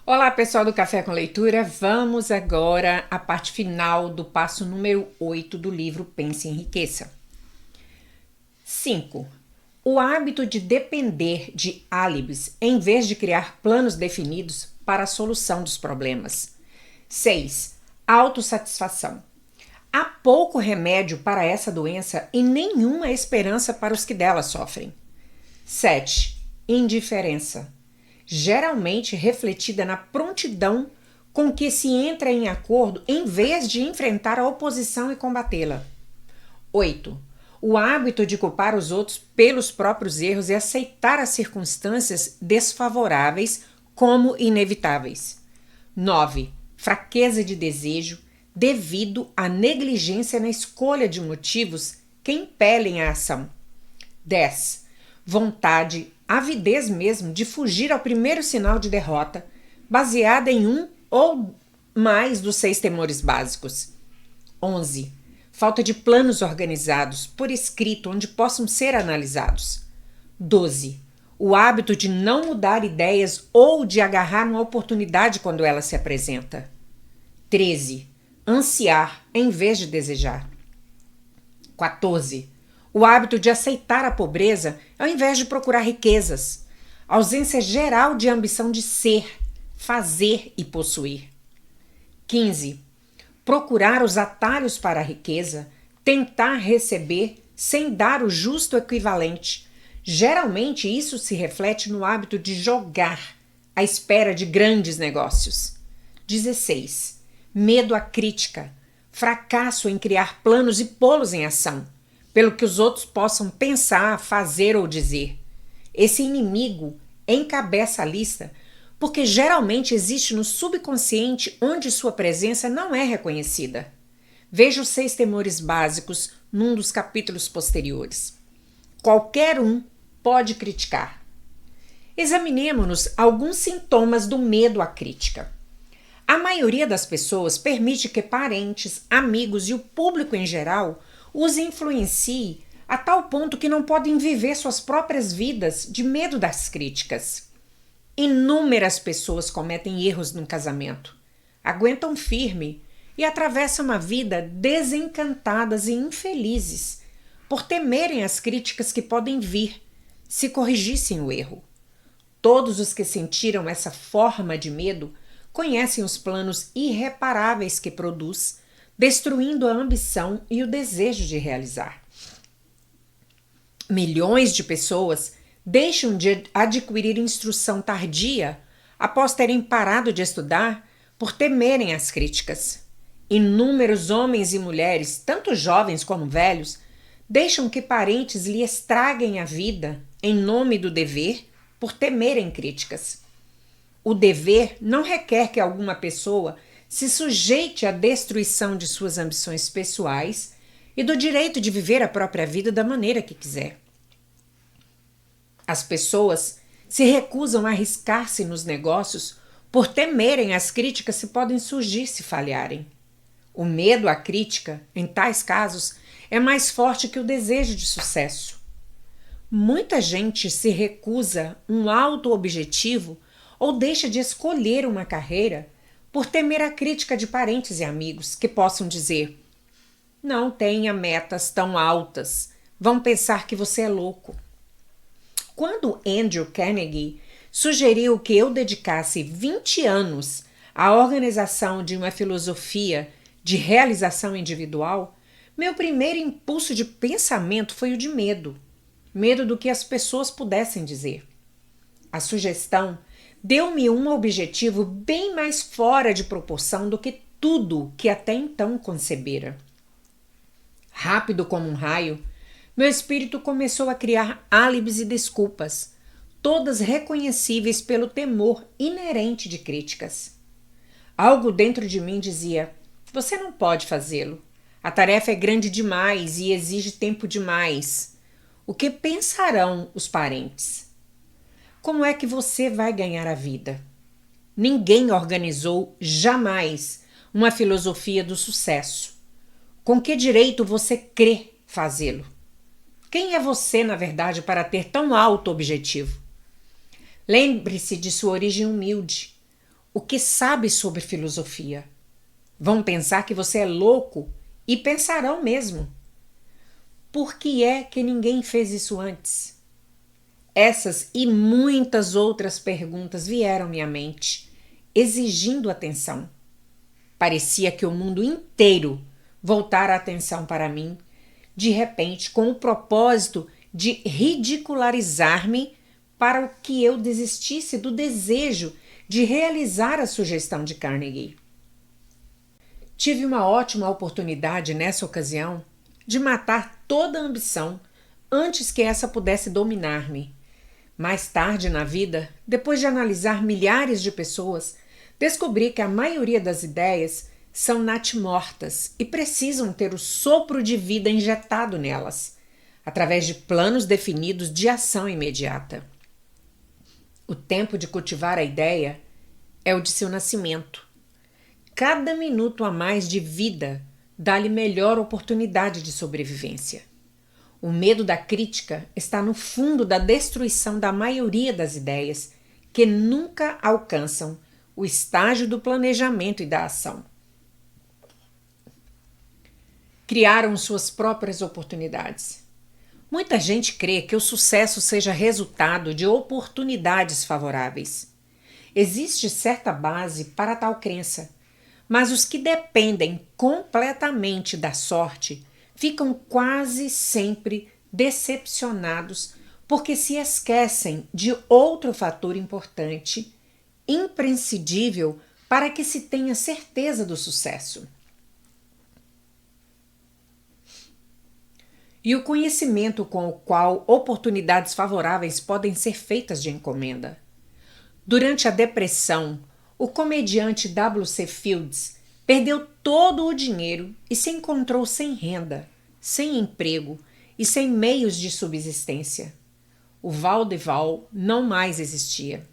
Olá, pessoal do Café com Leitura. Vamos agora à parte final do passo número 8 do livro Pense e Enriqueça. 5. O hábito de depender de álibis em vez de criar planos definidos para a solução dos problemas. 6. Autossatisfação. Há pouco remédio para essa doença e nenhuma esperança para os que dela sofrem. 7. Indiferença. Geralmente refletida na prontidão com que se entra em acordo em vez de enfrentar a oposição e combatê-la. 8. O hábito de culpar os outros pelos próprios erros e aceitar as circunstâncias desfavoráveis como inevitáveis. 9. Fraqueza de desejo devido à negligência na escolha de motivos que impelem a ação. 10. Vontade, avidez mesmo de fugir ao primeiro sinal de derrota, baseada em um ou mais dos 6 temores básicos. 11. Falta de planos organizados, por escrito, onde possam ser analisados. 12. O hábito de não mudar ideias ou de agarrar uma oportunidade quando ela se apresenta. 13. Ansiar em vez de desejar. 14. O hábito de aceitar a pobreza ao invés de procurar riquezas. Ausência geral de ambição de ser, fazer e possuir. 15. Procurar os atalhos para a riqueza, tentar receber sem dar o justo equivalente. Geralmente isso se reflete no hábito de jogar à espera de grandes negócios. 16. Medo à crítica, fracasso em criar planos e pô-los em ação, pelo que os outros possam pensar, fazer ou dizer. Esse inimigo encabeça a lista porque geralmente existe no subconsciente onde sua presença não é reconhecida. Veja os 6 temores básicos num dos capítulos posteriores. Qualquer um pode criticar. Examinemos alguns sintomas do medo à crítica. A maioria das pessoas permite que parentes, amigos e o público em geral os influencie a tal ponto que não podem viver suas próprias vidas de medo das críticas. Inúmeras pessoas cometem erros no casamento, aguentam firme e atravessam a vida desencantadas e infelizes por temerem as críticas que podem vir se corrigissem o erro. Todos os que sentiram essa forma de medo conhecem os planos irreparáveis que produz, destruindo a ambição e o desejo de realizar. Milhões de pessoas deixam de adquirir instrução tardia após terem parado de estudar por temerem as críticas. Inúmeros homens e mulheres, tanto jovens como velhos, deixam que parentes lhe estraguem a vida em nome do dever por temerem críticas. O dever não requer que alguma pessoa se sujeite à destruição de suas ambições pessoais e do direito de viver a própria vida da maneira que quiser. As pessoas se recusam a arriscar-se nos negócios por temerem as críticas que podem surgir se falharem. O medo à crítica, em tais casos, é mais forte que o desejo de sucesso. Muita gente se recusa um alto objetivo ou deixa de escolher uma carreira por temer a crítica de parentes e amigos que possam dizer: não tenha metas tão altas, vão pensar que você é louco. Quando Andrew Carnegie sugeriu que eu dedicasse 20 anos à organização de uma filosofia de realização individual, meu primeiro impulso de pensamento foi o de medo. Medo do que as pessoas pudessem dizer. A sugestão deu-me um objetivo bem mais fora de proporção do que tudo que até então concebera. Rápido como um raio, meu espírito começou a criar álibis e desculpas, todas reconhecíveis pelo temor inerente de críticas. Algo dentro de mim dizia: você não pode fazê-lo. A tarefa é grande demais e exige tempo demais. O que pensarão os parentes? Como é que você vai ganhar a vida? Ninguém organizou jamais uma filosofia do sucesso. Com que direito você crê fazê-lo? Quem é você, na verdade, para ter tão alto objetivo? Lembre-se de sua origem humilde. o que sabe sobre filosofia. Vão pensar que você é louco e pensarão mesmo. Por que é que ninguém fez isso antes? Essas e muitas outras perguntas vieram à minha mente, exigindo atenção. Parecia que o mundo inteiro voltara a atenção para mim, de repente, com o propósito de ridicularizar-me para o que eu desistisse do desejo de realizar a sugestão de Carnegie. Tive uma ótima oportunidade nessa ocasião de matar toda a ambição antes que essa pudesse dominar-me. Mais tarde na vida, depois de analisar milhares de pessoas, descobri que a maioria das ideias são natimortas e precisam ter o sopro de vida injetado nelas, através de planos definidos de ação imediata. O tempo de cultivar a ideia é o de seu nascimento. Cada minuto a mais de vida dá-lhe melhor oportunidade de sobrevivência. O medo da crítica está no fundo da destruição da maioria das ideias, que nunca alcançam o estágio do planejamento e da ação. Criaram suas próprias oportunidades. Muita gente crê que o sucesso seja resultado de oportunidades favoráveis. Existe certa base para tal crença, mas os que dependem completamente da sorte ficam quase sempre decepcionados porque se esquecem de outro fator importante, imprescindível para que se tenha certeza do sucesso. E o conhecimento com o qual oportunidades favoráveis podem ser feitas de encomenda. Durante a depressão, o comediante W.C. Fields perdeu todo o dinheiro e se encontrou sem renda, sem emprego e sem meios de subsistência. O vaudeville não mais existia.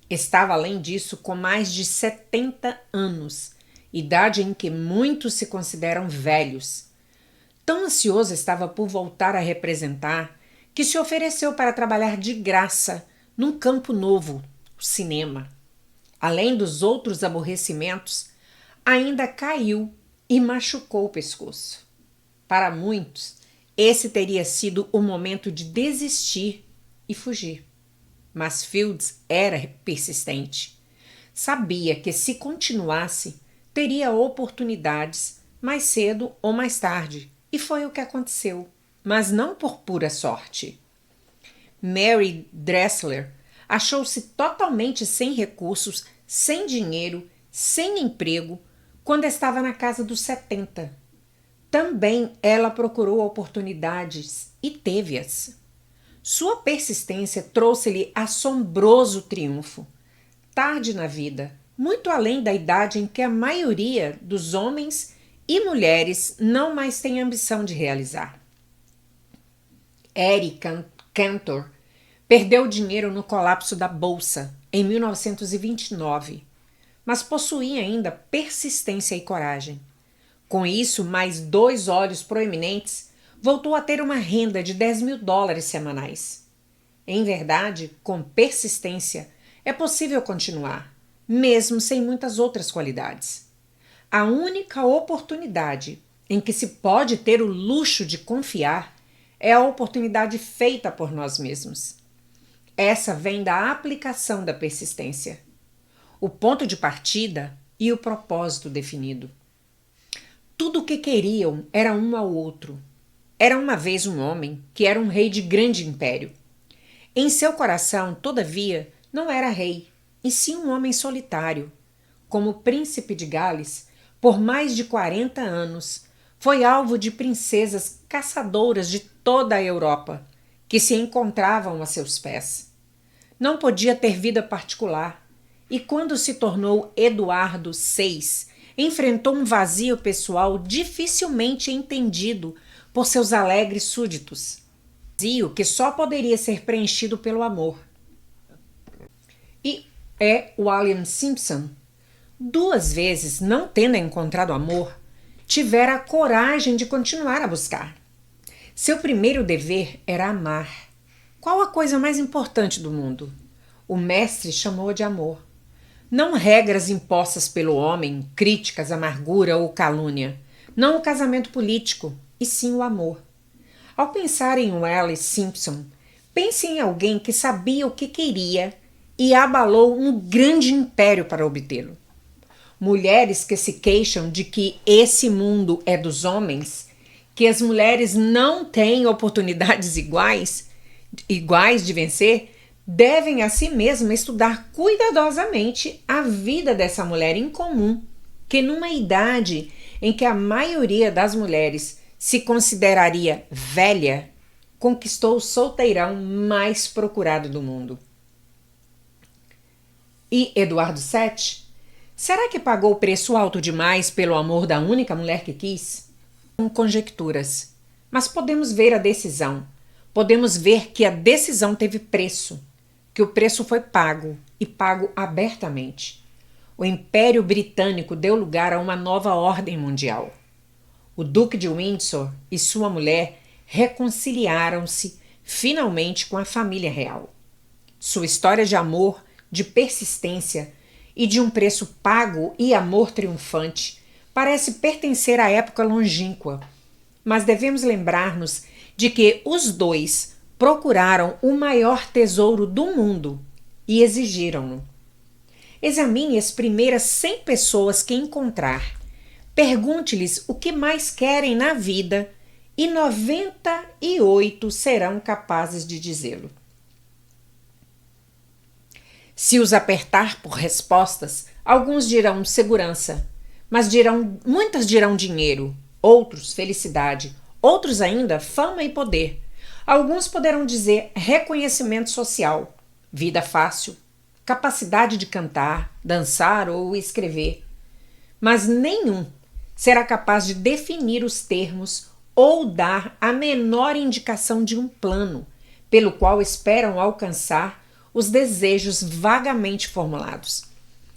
Estava, além disso, com mais de 70 anos, idade em que muitos se consideram velhos. Tão ansioso estava por voltar a representar que se ofereceu para trabalhar de graça num campo novo, o cinema. Além dos outros aborrecimentos, ainda caiu e machucou o pescoço. Para muitos, esse teria sido o momento de desistir e fugir. Mas Fields era persistente. Sabia que se continuasse, teria oportunidades mais cedo ou mais tarde, e foi o que aconteceu, mas não por pura sorte. Mary Dressler achou-se totalmente sem recursos, sem dinheiro, sem emprego, quando estava na casa dos 70. Também ela procurou oportunidades e teve-as. Sua persistência trouxe-lhe assombroso triunfo. Tarde na vida, muito além da idade em que a maioria dos homens e mulheres não mais tem ambição de realizar. Eric Cantor perdeu dinheiro no colapso da bolsa em 1929, mas possuía ainda persistência e coragem. Com isso, mais 2 olhos proeminentes, voltou a ter uma renda de $10.000 semanais. Em verdade, com persistência, é possível continuar, mesmo sem muitas outras qualidades. A única oportunidade em que se pode ter o luxo de confiar é a oportunidade feita por nós mesmos. Essa vem da aplicação da persistência, o ponto de partida e o propósito definido. Tudo o que queriam era um ao outro. Era uma vez um homem que era um rei de grande império. Em seu coração, todavia, não era rei, e sim um homem solitário. Como príncipe de Gales, por mais de 40 anos, foi alvo de princesas caçadoras de toda a Europa, que se encontravam a seus pés. Não podia ter vida particular, e quando se tornou Eduardo VI, enfrentou um vazio pessoal dificilmente entendido por seus alegres súditos. Vazio que só poderia ser preenchido pelo amor. E William Simpson, 2 vezes não tendo encontrado amor, tivera a coragem de continuar a buscar. Seu primeiro dever era amar. Qual a coisa mais importante do mundo? O mestre chamou de amor. Não regras impostas pelo homem, críticas, amargura ou calúnia. Não o casamento político, e sim o amor. Ao pensar em Wallis Simpson, pense em alguém que sabia o que queria e abalou um grande império para obtê-lo. Mulheres que se queixam de que esse mundo é dos homens, que as mulheres não têm oportunidades iguais de vencer, devem a si mesmas estudar cuidadosamente a vida dessa mulher incomum, que numa idade em que a maioria das mulheres se consideraria velha, conquistou o solteirão mais procurado do mundo. E Eduardo VII? Será que pagou preço alto demais pelo amor da única mulher que quis? Com conjecturas. Mas podemos ver a decisão. Podemos ver que a decisão teve preço, que o preço foi pago e pago abertamente. O Império Britânico deu lugar a uma nova ordem mundial. O Duque de Windsor e sua mulher reconciliaram-se finalmente com a família real. Sua história de amor, de persistência e de um preço pago e amor triunfante parece pertencer à época longínqua, mas devemos lembrar-nos de que os dois procuraram o maior tesouro do mundo e exigiram-no. Examine as primeiras 100 pessoas que encontrar. Pergunte-lhes o que mais querem na vida e 98 serão capazes de dizê-lo. Se os apertar por respostas, alguns dirão segurança, mas muitas dirão dinheiro, outros felicidade, outros ainda fama e poder. Alguns poderão dizer reconhecimento social, vida fácil, capacidade de cantar, dançar ou escrever. Mas nenhum será capaz de definir os termos ou dar a menor indicação de um plano pelo qual esperam alcançar os desejos vagamente formulados.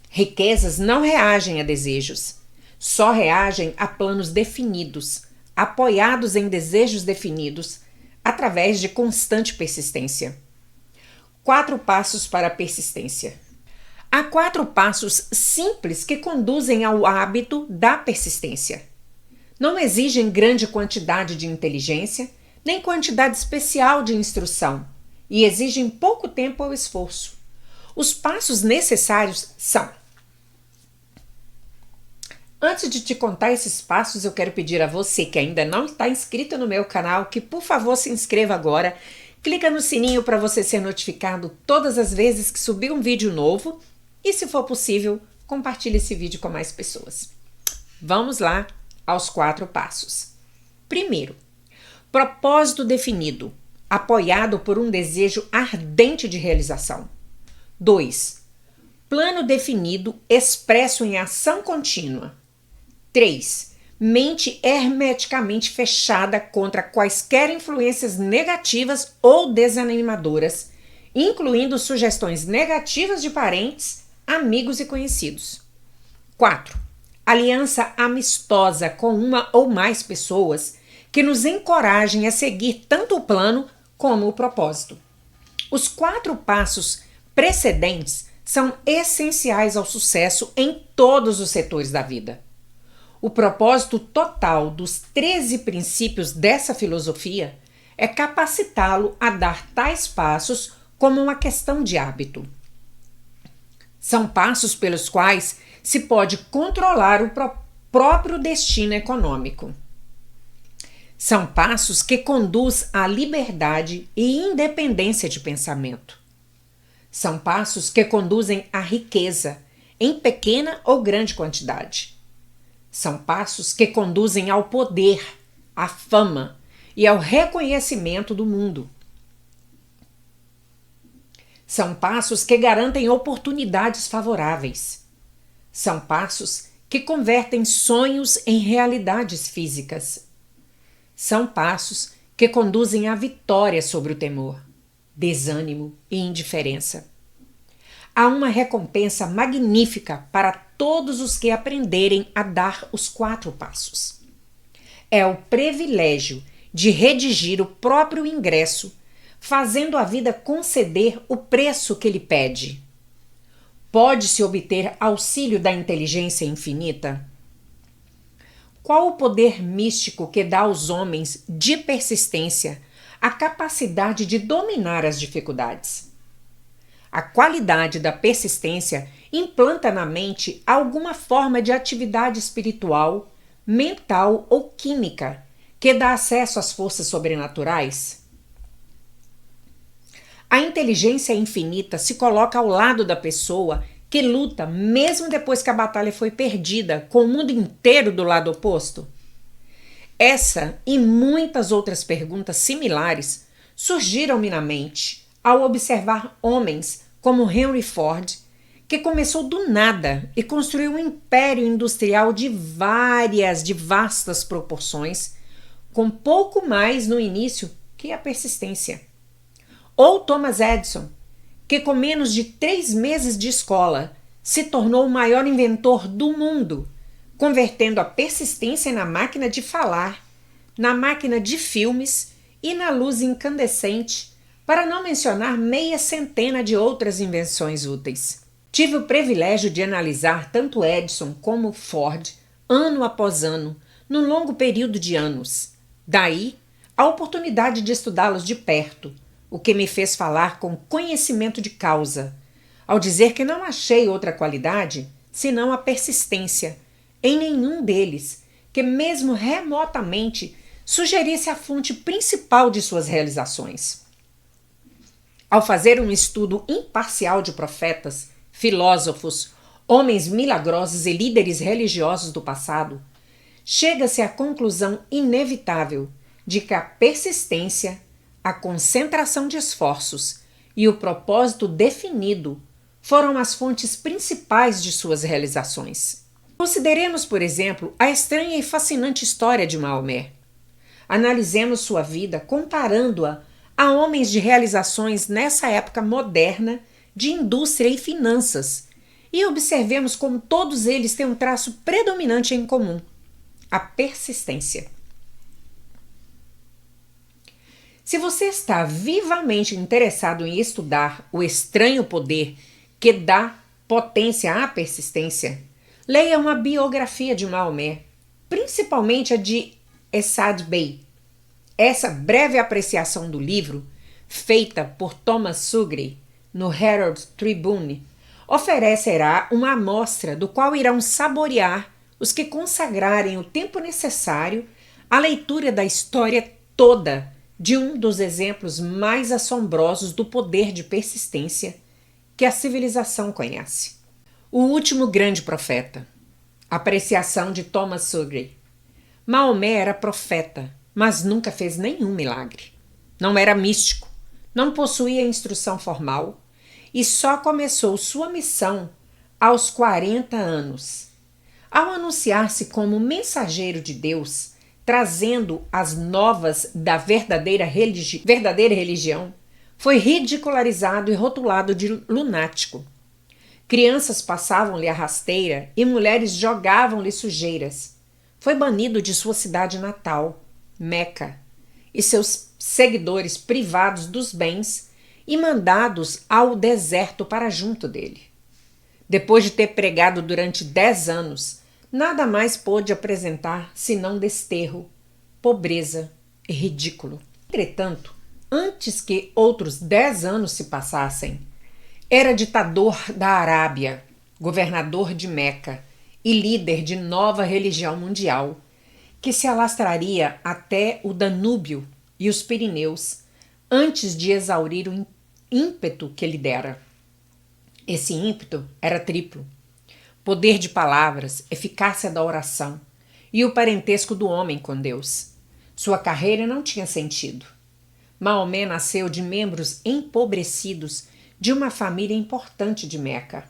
Riquezas não reagem a desejos, só reagem a planos definidos, apoiados em desejos definidos, através de constante persistência. 4 passos para a persistência. Há 4 passos simples que conduzem ao hábito da persistência. Não exigem grande quantidade de inteligência, nem quantidade especial de instrução, e exigem pouco tempo ou esforço. Os passos necessários são: antes de te contar esses passos, eu quero pedir a você que ainda não está inscrito no meu canal que, por favor, se inscreva agora. Clica no sininho para você ser notificado todas as vezes que subir um vídeo novo e, se for possível, compartilhe esse vídeo com mais pessoas. Vamos lá aos 4 passos. Primeiro, propósito definido, apoiado por um desejo ardente de realização. 2. Plano definido, expresso em ação contínua. 3. Mente hermeticamente fechada contra quaisquer influências negativas ou desanimadoras, incluindo sugestões negativas de parentes, amigos e conhecidos. 4. Aliança amistosa com uma ou mais pessoas que nos encorajem a seguir tanto o plano como o propósito. Os 4 passos precedentes são essenciais ao sucesso em todos os setores da vida. O propósito total dos 13 princípios dessa filosofia é capacitá-lo a dar tais passos como uma questão de hábito. São passos pelos quais se pode controlar o próprio destino econômico. São passos que conduzem à liberdade e independência de pensamento. São passos que conduzem à riqueza, em pequena ou grande quantidade. São passos que conduzem ao poder, à fama e ao reconhecimento do mundo. São passos que garantem oportunidades favoráveis. São passos que convertem sonhos em realidades físicas. São passos que conduzem à vitória sobre o temor, desânimo e indiferença. Há uma recompensa magnífica para todos os que aprenderem a dar os 4 passos. É o privilégio de redigir o próprio ingresso, fazendo a vida conceder o preço que lhe pede. Pode-se obter auxílio da inteligência infinita? Qual o poder místico que dá aos homens de persistência a capacidade de dominar as dificuldades? A qualidade da persistência implanta na mente alguma forma de atividade espiritual, mental ou química que dá acesso às forças sobrenaturais? A inteligência infinita se coloca ao lado da pessoa que luta mesmo depois que a batalha foi perdida, com o mundo inteiro do lado oposto? Essa e muitas outras perguntas similares surgiram-me na mente ao observar homens como Henry Ford, que começou do nada e construiu um império industrial de vastas proporções, com pouco mais no início que a persistência. Ou Thomas Edison, que com menos de 3 meses de escola se tornou o maior inventor do mundo, convertendo a persistência na máquina de falar, na máquina de filmes e na luz incandescente, para não mencionar meia centena de outras invenções úteis. Tive o privilégio de analisar tanto Edison como Ford, ano após ano, num longo período de anos. Daí, a oportunidade de estudá-los de perto, o que me fez falar com conhecimento de causa, ao dizer que não achei outra qualidade senão a persistência em nenhum deles, que mesmo remotamente sugerisse a fonte principal de suas realizações. Ao fazer um estudo imparcial de profetas, filósofos, homens milagrosos e líderes religiosos do passado, chega-se à conclusão inevitável de que a persistência, a concentração de esforços e o propósito definido foram as fontes principais de suas realizações. Consideremos, por exemplo, a estranha e fascinante história de Maomé. Analisemos sua vida comparando-a a homens de realizações nessa época moderna de indústria e finanças e observemos como todos eles têm um traço predominante em comum: a persistência. Se você está vivamente interessado em estudar o estranho poder que dá potência à persistência, leia uma biografia de Maomé, principalmente a de Essad Bey. Essa breve apreciação do livro, feita por Thomas Sugri no Herald Tribune, oferecerá uma amostra do qual irão saborear os que consagrarem o tempo necessário à leitura da história toda de um dos exemplos mais assombrosos do poder de persistência que a civilização conhece. O último grande profeta. Apreciação de Thomas Sugri. Maomé era profeta, mas nunca fez nenhum milagre. Não era místico, não possuía instrução formal e só começou sua missão aos 40 anos. Ao anunciar-se como mensageiro de Deus, trazendo as novas da verdadeira religião, foi ridicularizado e rotulado de lunático. Crianças passavam-lhe a rasteira e mulheres jogavam-lhe sujeiras. Foi banido de sua cidade natal, Meca, e seus seguidores privados dos bens e mandados ao deserto para junto dele. Depois de ter pregado durante 10 anos, nada mais pôde apresentar senão desterro, pobreza e ridículo. Entretanto, antes que outros 10 anos se passassem, era ditador da Arábia, governador de Meca e líder de nova religião mundial, que se alastraria até o Danúbio e os Pirineus, antes de exaurir o ímpeto que lhe dera. Esse ímpeto era triplo: poder de palavras, eficácia da oração e o parentesco do homem com Deus. Sua carreira não tinha sentido. Maomé nasceu de membros empobrecidos de uma família importante de Meca.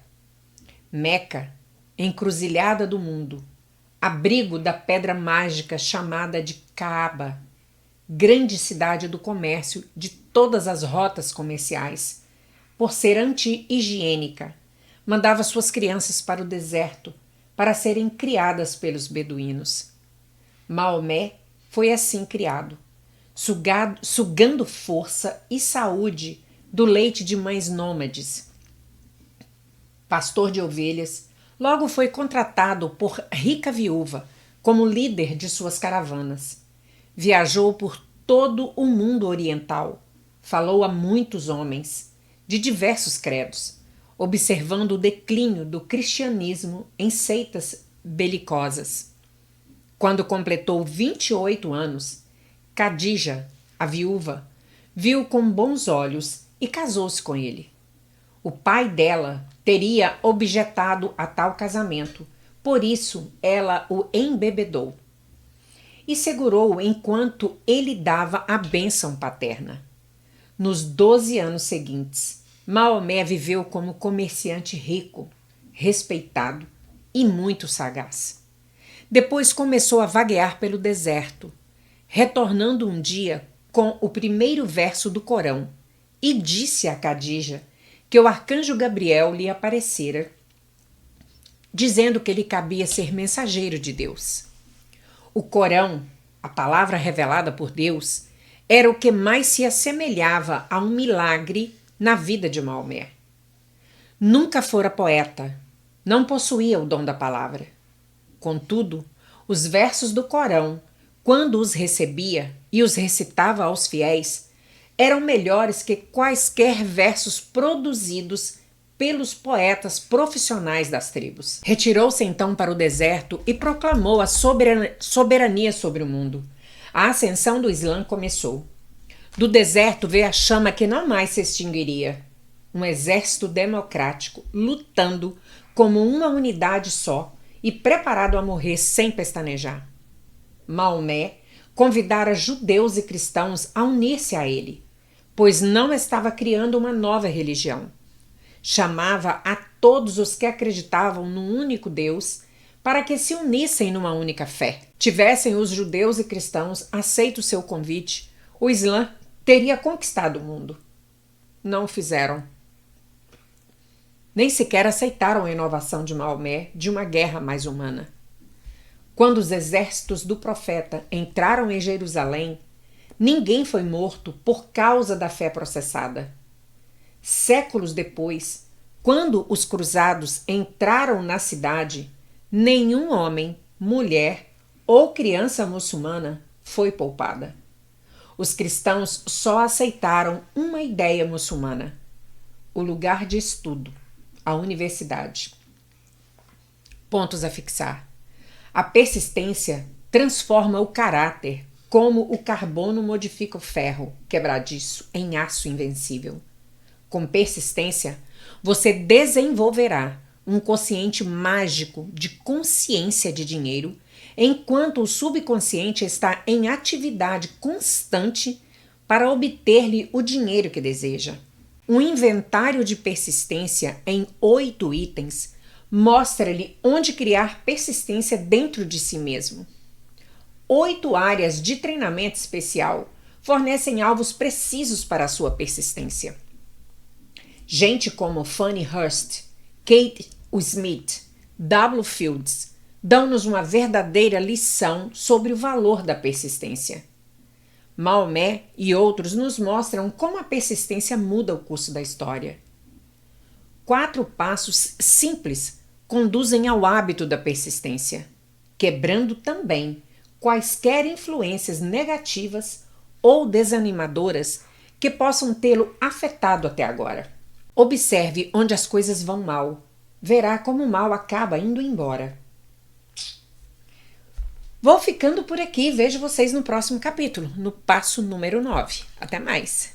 Meca, encruzilhada do mundo, abrigo da pedra mágica chamada de Kaaba, grande cidade do comércio de todas as rotas comerciais, por ser anti-higiênica, mandava suas crianças para o deserto para serem criadas pelos beduínos. Maomé foi assim criado, sugando força e saúde do leite de mães nômades. pastor de ovelhas, logo foi contratado por rica viúva como líder de suas caravanas. Viajou por todo o mundo oriental, falou a muitos homens de diversos credos, observando o declínio do cristianismo em seitas belicosas. Quando completou 28 anos, Khadija, a viúva, viu com bons olhos e casou-se com ele. O pai dela teria objetado a tal casamento, por isso ela o embebedou e segurou enquanto ele dava a bênção paterna. Nos 12 anos seguintes, Maomé viveu como comerciante rico, respeitado e muito sagaz. Depois começou a vaguear pelo deserto, retornando um dia com o primeiro verso do Corão, e disse a Khadija que o arcanjo Gabriel lhe aparecera, dizendo que lhe cabia ser mensageiro de Deus. O Corão, a palavra revelada por Deus, era o que mais se assemelhava a um milagre na vida de Maomé. Nunca fora poeta, não possuía o dom da palavra. Contudo, os versos do Corão, quando os recebia e os recitava aos fiéis, eram melhores que quaisquer versos produzidos pelos poetas profissionais das tribos. Retirou-se então para o deserto e proclamou a soberania sobre o mundo. A ascensão do Islã começou. Do deserto veio a chama que não mais se extinguiria. Um exército democrático, lutando como uma unidade só e preparado a morrer sem pestanejar. Maomé convidara judeus e cristãos a unir-se a ele, pois não estava criando uma nova religião. Chamava a todos os que acreditavam num único Deus para que se unissem numa única fé. Tivessem os judeus e cristãos aceito seu convite, o Islã teria conquistado o mundo. Não o fizeram. Nem sequer aceitaram a inovação de Maomé de uma guerra mais humana. Quando os exércitos do profeta entraram em Jerusalém, ninguém foi morto por causa da fé processada. Séculos depois, quando os cruzados entraram na cidade, nenhum homem, mulher ou criança muçulmana foi poupada. Os cristãos só aceitaram uma ideia muçulmana: o lugar de estudo, a universidade. Pontos a fixar. A persistência transforma o caráter, como o carbono modifica o ferro quebradiço em aço invencível. Com persistência, você desenvolverá um quociente mágico de consciência de dinheiro, enquanto o subconsciente está em atividade constante para obter-lhe o dinheiro que deseja. Um inventário de persistência em 8 itens mostra-lhe onde criar persistência dentro de si mesmo. 8 áreas de treinamento especial fornecem alvos precisos para a sua persistência. Gente como Fannie Hurst, Kate Smith, W. Fields dão-nos uma verdadeira lição sobre o valor da persistência. Maomé e outros nos mostram como a persistência muda o curso da história. 4 passos simples conduzem ao hábito da persistência, quebrando também quaisquer influências negativas ou desanimadoras que possam tê-lo afetado até agora. Observe onde as coisas vão mal. Verá como o mal acaba indo embora. Vou ficando por aqui. Vejo vocês no próximo capítulo, no passo número 9. Até mais!